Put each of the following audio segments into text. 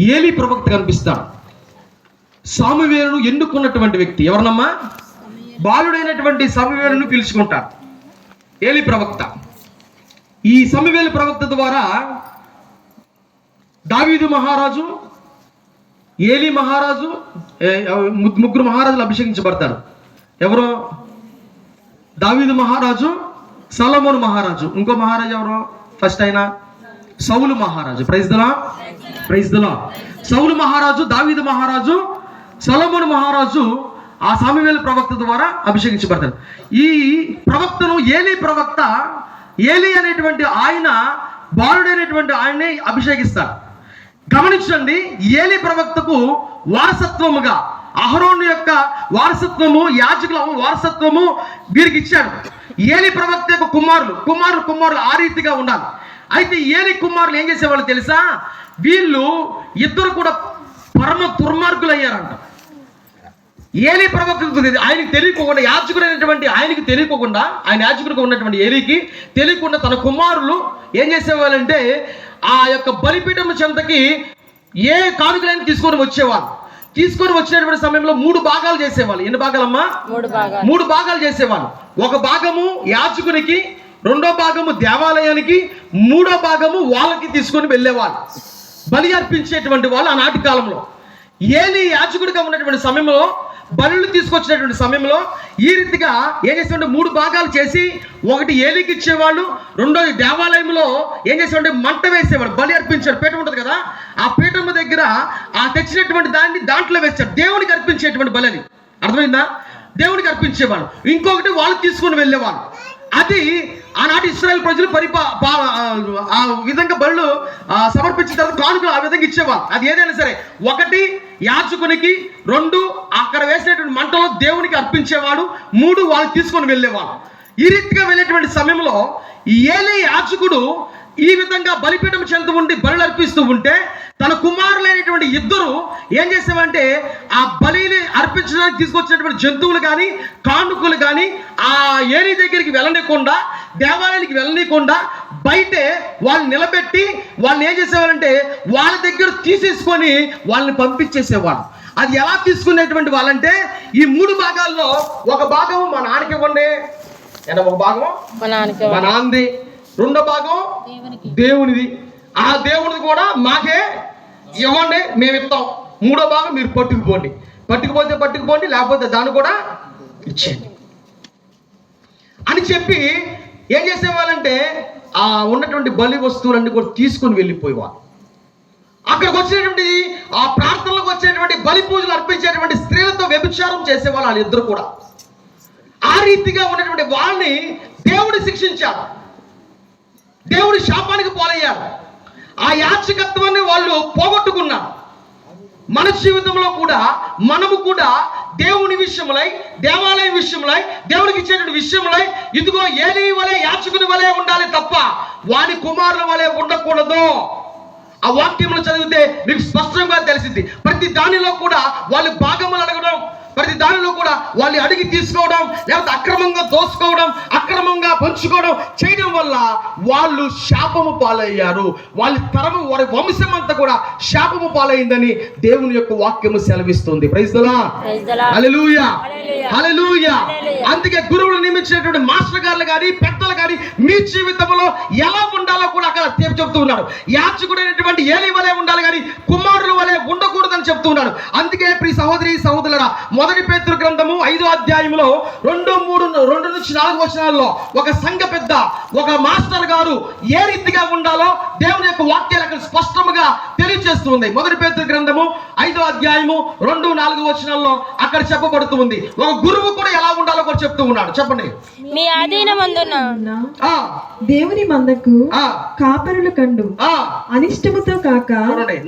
ఏలీ ప్రవక్త కనిపిస్తాడు. సామువేలును ఎన్నుకున్నటువంటి వ్యక్తి ఎవరనమ్మా? బాలుడైనటువంటి సామువేలును పిలుచుకుంటాడు ఏలీ ప్రవక్త. ఈ సమూయేలు ప్రవక్త ద్వారా దావీదు మహారాజు, ఏలీ మహారాజు, ముగ్గురు మహారాజులు అభిషేకించబడతారు. ఎవరు? దావీదు మహారాజు, సొలొమోను మహారాజు, ఇంకో మహారాజు ఎవరు? ఫస్ట్ అయినా సౌలు మహారాజు. Praise the lord, praise the lord. సౌలు మహారాజు, దావీదు మహారాజు, సొలొమోను మహారాజు ఆ సమూయేలు ప్రవక్త ద్వారా అభిషేకించబడతారు. ఈ ప్రవక్తను ఏలీ ప్రవక్త, ఏలీ అనేటువంటి ఆయన బాలుడైనటువంటి ఆయన్ని అభిషేకిస్తారు. గమనించండి, ఏలీ ప్రవక్తకు వారసత్వముగా అహరోను యొక్క వారసత్వము, యాజకుల వారసత్వము వీరికి ఇచ్చాడు. ఏలీ ప్రవక్త యొక్క కుమారులు ఆ రీతిగా ఉండాలి. అయితే ఏలీ కుమారులు ఏం చేసేవాళ్ళు తెలుసా? వీళ్ళు ఇద్దరు కూడా పరమ దుర్మార్గులు అయ్యారంట. ఏలీ ప్రవక్తకు ఆయనకి తెలియకోకుండా, యాజకుడైనటువంటి ఆయనకి తెలియకోకుండా, ఆయన యాజకుడిగా ఉన్నటువంటి ఏలీకి తెలియకుండా తన కుమారులు ఏం చేసేవాళ్ళంటే ఆ యొక్క బలిపీఠం చెంతకి ఏ కానుకలైనా తీసుకొని వచ్చేవాళ్ళు. తీసుకొని వచ్చినటువంటి సమయంలో 3 భాగాలు చేసేవాళ్ళు. ఎన్ని భాగాలమ్మా? 3 భాగాలు చేసేవాళ్ళు. ఒక భాగము యాజకునికి, 2వ భాగము దేవాలయానికి, 3వ భాగము వాళ్ళకి తీసుకొని వెళ్ళేవాళ్ళు. బలి అర్పించేటువంటి వాళ్ళు ఆనాటి కాలంలో. ఏలీ యాజకుడిగా ఉన్నటువంటి సమయంలో, బలులు తీసుకొచ్చినటువంటి సమయంలో ఈ రీతిగా ఏం చేసేవాళ్ళు? 3 భాగాలు చేసి, ఒకటి ఏలీకి ఇచ్చేవాళ్ళు, 2వది దేవాలయంలో ఏం చేసేవాళ్ళు? మంట వేసేవాడు. బలి అర్పించాడు. పీఠం ఉంటుంది కదా, ఆ పీఠం దగ్గర ఆ తెచ్చినటువంటి దాన్ని దాంట్లో వేస్తాడు. దేవునికి అర్పించేటువంటి బలి. అర్థమైందా? దేవునికి అర్పించేవాళ్ళు. ఇంకొకటి వాళ్ళు తీసుకొని వెళ్ళేవాళ్ళు. అది ఆనాటి ఇశ్రాయేల్ ప్రజలు ఆ విధంగా బళ్ళు సమర్పించిన తర్వాత కానుకలు ఆ విధంగా ఇచ్చేవాళ్ళు. అది ఏదైనా సరే, 1 యాజకునికి, 2 అక్కడ వేసినటువంటి మంటలో దేవునికి అర్పించేవాడు, 3 వాళ్ళు తీసుకొని వెళ్ళేవాళ్ళు. ఈ రీతిగా వెళ్ళేటువంటి సమయంలో ఏలీ యాజకుడు ఈ విధంగా బలిపీఠం చెంత ఉండి బలులు అర్పిస్తూ ఉంటే, తన కుమారులైనటువంటి ఇద్దరు ఏం చేసేవంటే ఆ బలిని అర్పించడానికి తీసుకొచ్చినటువంటి జంతువులు కానీ, కానుకలు కానీ ఆ ఏలీ దగ్గరికి వెళ్ళనీయకుండా, దేవాలయానికి వెళ్ళనీయకుండా బయటే వాళ్ళని నిలబెట్టి వాళ్ళని ఏం చేసేవారంటే వాళ్ళ దగ్గర తీసేసుకొని వాళ్ళని పంపించేసేవాడు. అది ఎలా తీసుకునేటువంటి వాళ్ళంటే, ఈ 3 భాగాల్లో ఒక భాగం మా నాన్నకి ఇవ్వండి, ఒక భాగం మా నాన్నది, 2వ భాగం దేవునిది, ఆ దేవునిది కూడా మాకే ఇవ్వండి, మేము ఇస్తాం, 3వ భాగం మీరు పట్టుకుపోతే లేకపోతే దాన్ని కూడా ఇచ్చేయండి అని చెప్పి ఏం చేసేవాళ్ళంటే ఆ ఉన్నటువంటి బలి వస్తువులన్నీ కూడా తీసుకొని వెళ్ళిపోయేవాళ్ళు. అక్కడికి వచ్చినటువంటి ఆ ప్రార్థనలకు వచ్చేటువంటి బలి పూజలు అర్పించేటువంటి స్త్రీలతో వ్యభిచారం చేసేవాళ్ళు వాళ్ళిద్దరు కూడా. ఆ రీతిగా ఉన్నటువంటి వాళ్ళని దేవుడు శిక్షించాడు. దేవుడి శాపానికి పాలయ్యారు. ఆ యాజకత్వాన్ని వాళ్ళు పోగొట్టుకున్నారు. మన జీవితంలో కూడా మనము కూడా దేవుని విషయములై, దేవాలయం విషయములై, దేవునికి ఇచ్చేటువంటి విషయములై ఇదిగో ఏలీ వలె, యాజకుని వలె ఉండాలి తప్ప వాని కుమారుల వలె ఉండకూడదు. ఆ వాక్యములు చదివితే మీకు స్పష్టంగా తెలిసింది. ప్రతి దానిలో కూడా వాళ్ళు భాగములు అడగడం, ప్రతి దానిలో కూడా వాళ్ళు అడిగి తీసుకోవడం, లేకపోతే అక్రమంగా దోసుకోవడం, అక్రమంగా పంచుకోవడం చేయడం వల్ల వాళ్ళు శాపము పాలయ్యారు. వాళ్ళ తరము, వారి వంశం అంతా కూడా శాపము పాలైందని దేవుని యొక్క వాక్యము సెలవిస్తుంది. ప్రైజ్ ది లార్డ్, హల్లెలూయా, హల్లెలూయా. అందుకే గురువులు నియమించినటువంటి మాస్టర్ గారులు కానీ, పెద్దలు కానీ మీ జీవితంలో ఎలా ఉండాలో కూడా అక్కడ చెప్తూ ఉన్నాడు. యాజకుడైనటువంటి ఏలీ వలె ఉండాలి కానీ కుమారుల వలె ఉండకూడదని చెప్తూ ఉన్నాడు. అందుకే ప్రియ సహోదరి సహోదరులారా, 1 పేతురు గ్రంథము 5వ అధ్యాయంలో 2-4 వచనాల్లో ఒక సంఘ పెద్ద, ఒక మాస్టర్ గారు ఏ రీతిగా ఉండాలో దేవుని యొక్క వాక్యాలు అక్కడ స్పష్టంగా తెలియజేస్తుంది. 1 పేతురు గ్రంథము 5వ అధ్యాయము 2-4 వచనాల్లో అక్కడ చెప్పబడుతుంది. ఒక గురువు కూడా ఎలా ఉండాలో కూడా చెప్తూ ఉన్నాడు. చెప్పండి. మీ ఆధీనమందున దేవుని మందకు కాపరులు కండు అనిష్టముతో కాక,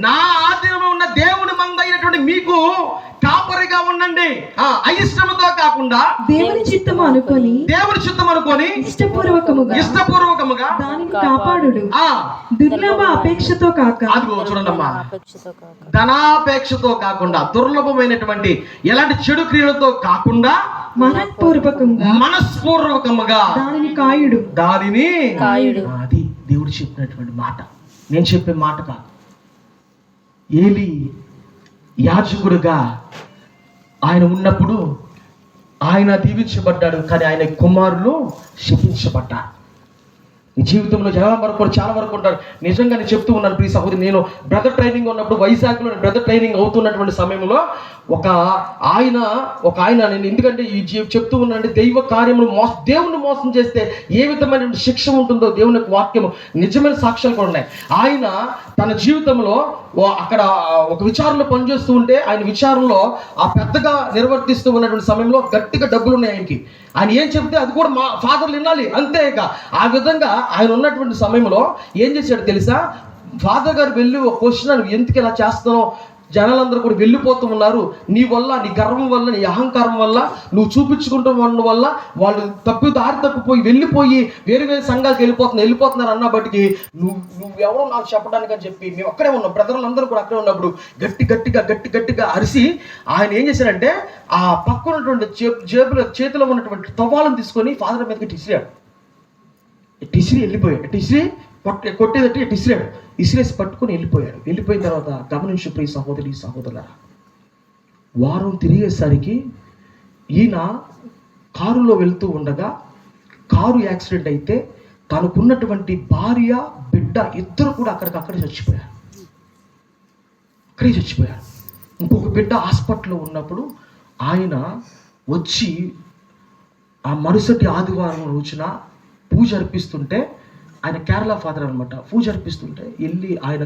నా ఆధీనంలో ఉన్న దేవుని మంద అయినటువంటి మీకు కాపరిగా ఉండండి, అయిష్టముతో కాకుండా దేవుని చిత్తము అనుకొని ఇష్టపూర్వకముగా దానిని కాపాడుడు. దుర్లభ అపేక్షతో కాక, అదిగో చూడండమ్మా, ధనాపేక్షతో కాకుండా, దుర్లభమైనటువంటి ఎలాంటి చెడు క్రియలతో కాకుండా మనస్పూర్వకముగా దానిని కాయుడు. అది దేవుడు చెప్పినటువంటి మాట, నేను చెప్పే మాట కాదు. ఏలీ యాజకుడుగా ఆయన ఉన్నప్పుడు ఆయన దీవించబడ్డాడు, కానీ ఆయన కుమారులు శపించబడ్డారు. ఈ జీవితంలో చాలా వరకు ఉంటారు. నిజంగా నేను చెప్తూ ఉన్నాను ప్రియ సహోదరి, నేను బ్రదర్ ట్రైనింగ్ ఉన్నప్పుడు వైజాగ్లో బ్రదర్ ట్రైనింగ్ అవుతున్నటువంటి సమయంలో ఒక ఆయన నేను ఎందుకంటే ఈ చెప్తూ ఉన్నానంటే దైవ కార్యములు దేవుని మోసం చేస్తే ఏ విధమైన శిక్ష ఉంటుందో దేవుని యొక్క వాక్యము నిజమైన సాక్ష్యాలు కూడా ఉన్నాయి. ఆయన తన జీవితంలో అక్కడ ఒక విచారణలో పనిచేస్తూ ఉంటే ఆయన విచారణలో ఆ పెద్దగా నిర్వర్తిస్తూ ఉన్నటువంటి సమయంలో గట్టిగా డబ్బులు ఉన్నాయి ఆయనకి. ఆయన ఏం చెప్తే అది కూడా మా ఫాదర్లు వినాలి అంతే. ఇక ఆ విధంగా ఆయన ఉన్నటువంటి సమయంలో ఏం చేశాడు తెలుసా? ఫాదర్ గారు వెళ్ళి ఒక క్వశ్చన్, నువ్వు ఎందుకు ఇలా చేస్తున్నావు, జనాలందరూ కూడా వెళ్ళిపోతూ ఉన్నారు, నీ వల్ల, నీ గర్వం వల్ల, నీ అహంకారం వల్ల, నువ్వు చూపించుకుంటూ ఉండడం వల్ల వాళ్ళు దారి తప్పిపోయి వెళ్ళిపోయి వేరే వేరే సంఘాలకు వెళ్ళిపోతున్నారు అన్నప్పటికీ నువ్వెవరో నాకు చెప్పడానికి అని చెప్పి మేము అక్కడే ఉన్నాం, బ్రదర్లందరూ కూడా అక్కడే ఉన్నప్పుడు గట్టిగా అరిసి ఆయన ఏం చేశాడంటే ఆ పక్కన ఉన్నటువంటి చేతిలో ఉన్నటువంటి తవ్వాలను తీసుకొని ఫాదర్ మీదకి టిసిరాడు. కొట్టేదట్టి ఇసిరేసి పట్టుకొని వెళ్ళిపోయాడు. వెళ్ళిపోయిన తర్వాత గమనించు ప్రియ సహోదరి సహోదరులారా, వారం తిరిగేసరికి ఈయన కారులో వెళ్తూ ఉండగా కారు యాక్సిడెంట్ అయితే తనకున్నటువంటి భార్య బిడ్డ ఇద్దరు కూడా అక్కడే చచ్చిపోయారు. ఇంకొక బిడ్డ హాస్పిటల్లో ఉన్నప్పుడు ఆయన వచ్చి ఆ మరుసటి ఆదివారం రోజున పూజ అర్పిస్తుంటే, ఆయన కేరళ ఫాదర్ అనమాట, పూజ అర్పిస్తుంటే వెళ్ళి ఆయన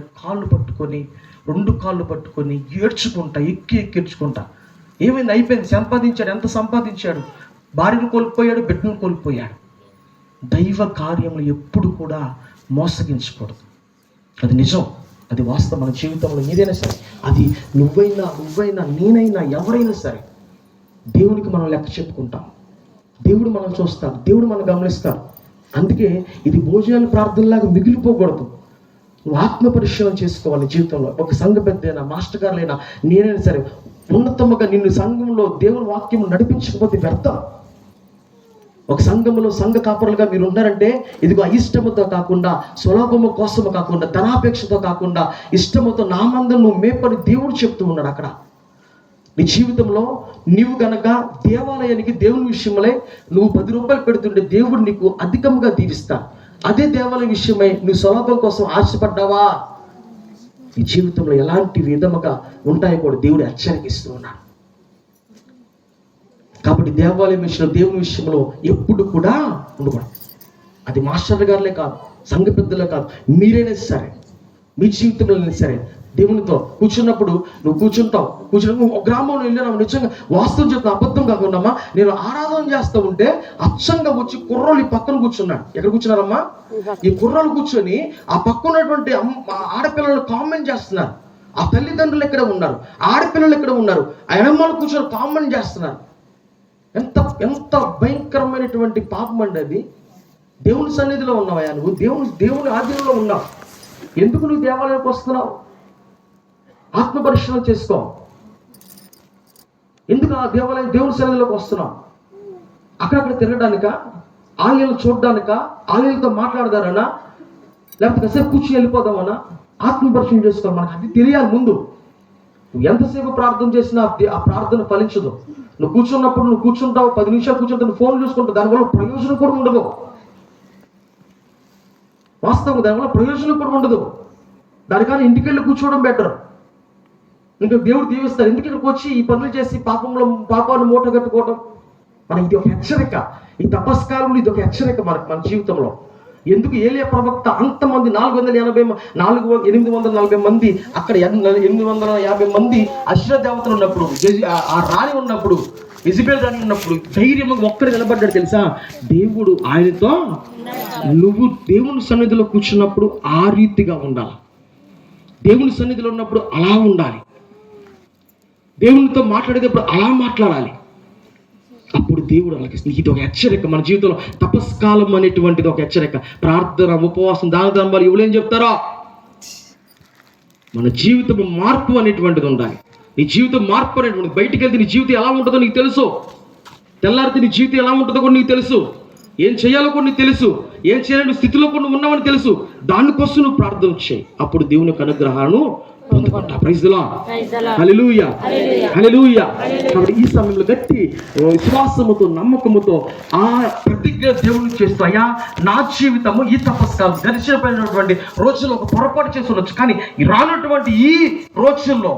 రెండు కాళ్ళు పట్టుకొని ఏడ్చుకుంటా ఎక్కించుకుంటా ఏమైంది, అయిపోయింది, సంపాదించాడు, ఎంత సంపాదించాడు, భార్యను కోల్పోయాడు, బిడ్డను కోల్పోయాడు. దైవ కార్యములు ఎప్పుడు కూడా మోసగించకూడదు. అది నిజం, అది వాస్తవం. మన జీవితంలో ఏదైనా సరే, అది నువ్వైనా నేనైనా ఎవరైనా సరే దేవునికి మనం లెక్క చెప్పుకుంటాం. దేవుడు మనం చూస్తాడు, దేవుడు మనం గమనిస్తాడు. అందుకే ఇది భోజనాల ప్రార్థనలాగా మిగిలిపోకూడదు. నువ్వు ఆత్మ పరిశీలన చేసుకోవాలి జీవితంలో. ఒక సంఘ పెద్దైనా, మాస్టర్ గారులైనా, నేనైనా సరే ఉన్నతముగా నిన్ను సంఘంలో దేవుని వాక్యం నడిపించకపోతే వ్యర్థం. ఒక సంఘంలో సంఘ కాపరులుగా మీరు ఉన్నారంటే ఇదిగో ఇష్టముతో కాకుండా, స్వలాభము కోసము కాకుండా, ధనాపేక్షతో కాకుండా, ఇష్టముతో నా మందం నువ్వు మేపని దేవుడు చెప్తూ ఉన్నాడు. అక్కడ నీ జీవితంలో నీవు గనక దేవాలయానికి దేవుని విషయమై నువ్వు 10 రూపాయలు పెడుతుంటే దేవుడు నీకు అధికంగా దీవిస్తా. అదే దేవాలయ విషయమై నువ్వు స్వలాభం కోసం ఆశపడ్డావా, నీ జీవితంలో ఎలాంటి విధముగా ఉంటాయో కూడా దేవుడు హెచ్చరికిస్తూ ఉన్నాడు. కాబట్టి దేవాలయం విషయంలో, దేవుని విషయంలో ఎప్పుడు కూడా ఉండకూడదు. అది మాస్టర్ గారులే కాదు, సంఘ పెద్దలే కాదు, మీరైనా సరే, మీ జీవితంలో సరే దేవునితో కూర్చున్నప్పుడు నువ్వు కూర్చుని ఒక గ్రామంలో వెళ్ళినా నిజంగా వాస్తవం చెప్తున్నా, అబద్ధం కాకుండా నేను ఆరాధన చేస్తూ ఉంటే అచ్చంగా వచ్చి కుర్రోళ్ళు ఈ పక్కన కూర్చున్నాడు. ఎక్కడ కూర్చున్నారమ్మా? ఈ కుర్రోళ్ళు కూర్చొని ఆ పక్కన ఉన్నటువంటి ఆడపిల్లలు కామెంట్ చేస్తున్నారు. ఆ తల్లిదండ్రులు ఎక్కడ ఉన్నారు, ఆడపిల్లలు ఎక్కడ ఉన్నారు, ఆ ఎడమలు కూర్చొని కామెంట్ చేస్తున్నారు. ఎంత భయంకరమైనటువంటి పాపం అండి అది. దేవుని సన్నిధిలో ఉన్నావా నువ్వు? దేవుని ఆధీనంలో ఉన్నావు. ఎందుకు నువ్వు దేవాలయానికి వస్తున్నావు? ఆత్మ పరిశీలన చేసుకో. ఎందుకు ఆ దేవుని సన్నిధిలోకి వస్తున్నావు? అక్కడక్కడ తిరగడానిక, ఆలయాలు చూడడానిక, ఆలయాలతో మాట్లాడదారనా, లేకపోతే కాసేపు కూర్చుని వెళ్ళిపోదామనా? ఆత్మ పరిశీలన చేసుకో. మనకు అది తెలియాలి ముందు. నువ్వు ఎంతసేపు ప్రార్థన చేసినా ఆ ప్రార్థన ఫలించదు. నువ్వు కూర్చుంటావు 10 నిమిషాలు కూర్చుంటావు, నువ్వు ఫోన్ చూసుకుంటావు, దానివల్ల ప్రయోజనం కూడా ఉండదు. వాస్తవం, దానివల్ల ప్రయోజనం కూడా ఉండదు. దానికన్నా ఇంటికి వెళ్ళి కూర్చోవడం బెటర్. ఇంకా దేవుడు దీవిస్తాడు. ఎందుకు ఇక్కడికి వచ్చి ఈ పనులు చేసి పాపాన్ని మూట కట్టుకోవడం? మనకి ఇది ఒక హెచ్చరిక. ఈ తపస్కారంలో ఇది ఒక హెచ్చరిక మన జీవితంలో. ఎందుకు ఏలియా ప్రవక్త అంతమంది 840 మంది అక్కడ 850 మంది అశ్ర దేవతలు ఉన్నప్పుడు, ఆ రాణి ఉన్నప్పుడు, ఇజబెల్ రాణి ఉన్నప్పుడు ధైర్యంగా ఒక్కడు నిలబడ్డాడు తెలుసా? దేవుడు ఆయనతో, నువ్వు దేవుని సన్నిధిలో కూర్చున్నప్పుడు ఆ రీతిగా ఉండాలి. దేవుని సన్నిధిలో ఉన్నప్పుడు అలా ఉండాలి. దేవునితో మాట్లాడేటప్పుడు అలా మాట్లాడాలి. అప్పుడు దేవుడు అలాగే. ఇది ఒక హెచ్చరిక మన జీవితంలో. తపస్కాలం అనేటువంటిది ఒక హెచ్చరిక. ప్రార్థన, ఉపవాసం, దాన ధర్మాలు ఎవరేం చెప్తారో మన జీవితం మార్పు అనేటువంటిది ఉండాలి. నీ జీవితం మార్పు అనేటువంటిది. బయటికి వెళ్తే నీ జీవితం ఎలా ఉంటుందో నీకు తెలుసు. తెల్లారితే నీ జీవితం ఎలా ఉంటుందో కూడా నీకు తెలుసు. ఏం చేయాలో కూడా నీకు తెలుసు. ఏం చేయాలని స్థితిలో కూడా ఉన్నావని తెలుసు. దానికోసం నువ్వు ప్రార్థన చేయి. అప్పుడు దేవుని యొక్క అనుగ్రహాలను పొందుకుంటా. Praise the lord. Praise the lord. హల్లెలూయా. హల్లెలూయా. కాబట్టి ఈ సమయంలో గట్టి విశ్వాసముతో నమ్మకముతో ఆ ప్రతిజ్ఞ దేవుని చేస్తూ, అయ్యా నా జీవితము ఈ తపస్కాలం గడిచిపోయినటువంటి రోజుల్లో ఒక పొరపాటు చేసి ఉండొచ్చు, కానీ రానటువంటి ఈ రోజుల్లో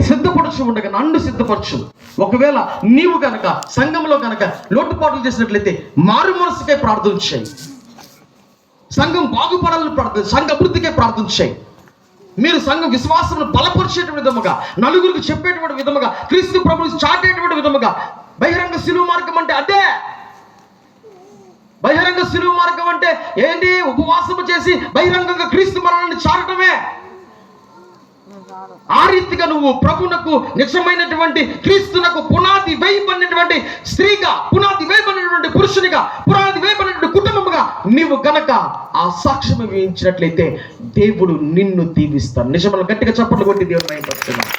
సిద్ధపరచు ఉండగా నన్ను సిద్ధపరచు. ఒకవేళ నీవు కనుక సంఘంలో కనుక లోటుపాట్లు చేసినట్లయితే మారు మనసుకే ప్రార్థన చేయి. సంఘం బాగుపడాలని ప్రార్థన, సంఘ అభివృద్ధికే ప్రార్థన చేయి. మీరు సంఘం విశ్వాసమును బలపరిచేటువంటి విధముగా, నలుగురికి చెప్పేటువంటి విధముగా, క్రీస్తు ప్రభువుని చాటేటువంటి విధముగా. బహిరంగ శిలువ మార్గం అంటే అదే. బహిరంగ శిలువ మార్గం అంటే ఏంటి? ఉపవాసము చేసి బహిరంగంగా క్రీస్తు మరణాన్ని చాటమే. ఆ రీతిగా నువ్వు ప్రభునకు నిజమైనటువంటి క్రీస్తునకు పునాది వేయబడినటువంటి స్త్రీగా, పునాది వేయబడినటువంటి పురుషునిగా, పునాది వేయబడినటువంటి కుటుంబముగా నీవు గనక ఆ సాక్ష్యం వేయించినట్లయితే దేవుడు నిన్ను దీవిస్తాడు. నిజంగా గట్టిగా చప్పట్లు కొట్టి దేవుని మహిమపరుస్తున్నాడు.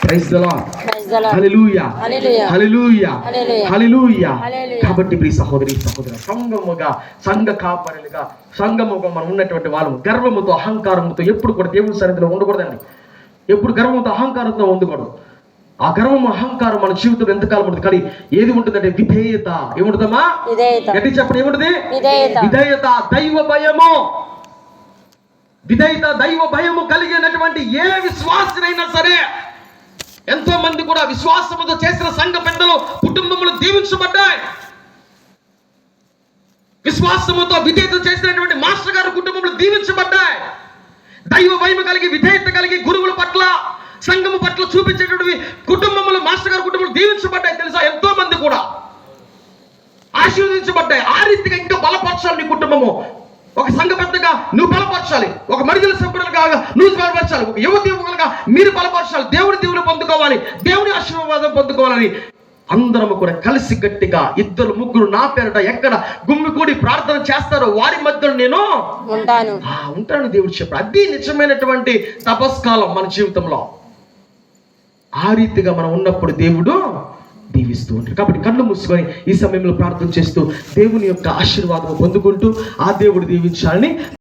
Praise the lord. Praise the lord. హల్లెలూయా. హల్లెలూయా. హల్లెలూయా. హల్లెలూయా. హల్లెలూయా. హల్లెలూయా. కాబట్టి ప్రియ సహోదరి సహోదర, సంఘముగా, సంఘ కాపరులుగా, సంఘముగా మనం ఉన్నటువంటి వాళ్ళము గర్వముతో అహంకారముతో ఎప్పుడు కూడా దేవుని సన్నిధిలో ఉండకూడదండి. ఎప్పుడు గర్వంతో అహంకారంతో ఉండకూడదు. ఆ గర్వం అహంకారం మన జీవితంలో ఎంతకాలం ఉంటుంది, కానీ ఏది ఉంటుందంటే విధేయత. ఏముంటుందమ్మా? విధేయత. గట్టి చెప్పండి, ఏముంటుంది? విధేయత. విధేయత, దైవ భయము. విధేయత, దైవ భయము కలిగినటువంటి ఏ విశ్వాసనైనా సరే, ఎంతో మంది కూడా విశ్వాసముతో చేసిన సంఘ పెద్దలు కుటుంబములు దీవించబడ్డాయి. విశ్వాసముతో విధేయత చేసినటువంటి మాస్టర్ గారు కుటుంబములు దీవించబడ్డాయి. దైవ భయం కలిగి, విధేయత కలిగి, గురువుల పట్ల, సంఘము పట్ల చూపించేటువంటి కుటుంబములు, మాస్టర్ గారు కుటుంబములు దీవించబడ్డాయి. తెలుసా? ఎంతో మంది కూడా ఆశీర్వదించబడ్డాయి. ఆ రీతిగా ఇంకా బలపరచాలి నీ కుటుంబము. ఒక సంఘ పెద్దగా నువ్వు బలపరచాలి, ఒక మరిదల సభ్యులుగా నువ్వు బలపరచాలి, ఒక యువతి యువకులుగా మీరు బలపరచాలి. దేవుని దీవులు పొందుకోవాలి, దేవుని ఆశీర్వాదం పొందుకోవాలని అందరము కూడా కలిసి గట్టిగా ఇద్దరు ముగ్గురు నా పేరట ఎక్కడ గుమ్మికూడి ప్రార్థన చేస్తారో వారి మధ్యలో నేను ఉంటాను దేవుడు చెప్పాడు. అది నిజమైనటువంటి తపస్కాలం మన జీవితంలో. ఆ రీతిగా మనం ఉన్నప్పుడు దేవుడు దీవిస్తూ ఉంటాడు. కాబట్టి కళ్ళు మూసుకొని ఈ సమయంలో ప్రార్థన చేస్తూ దేవుని యొక్క ఆశీర్వాదం పొందుకుంటూ ఆ దేవుడు దీవించాలని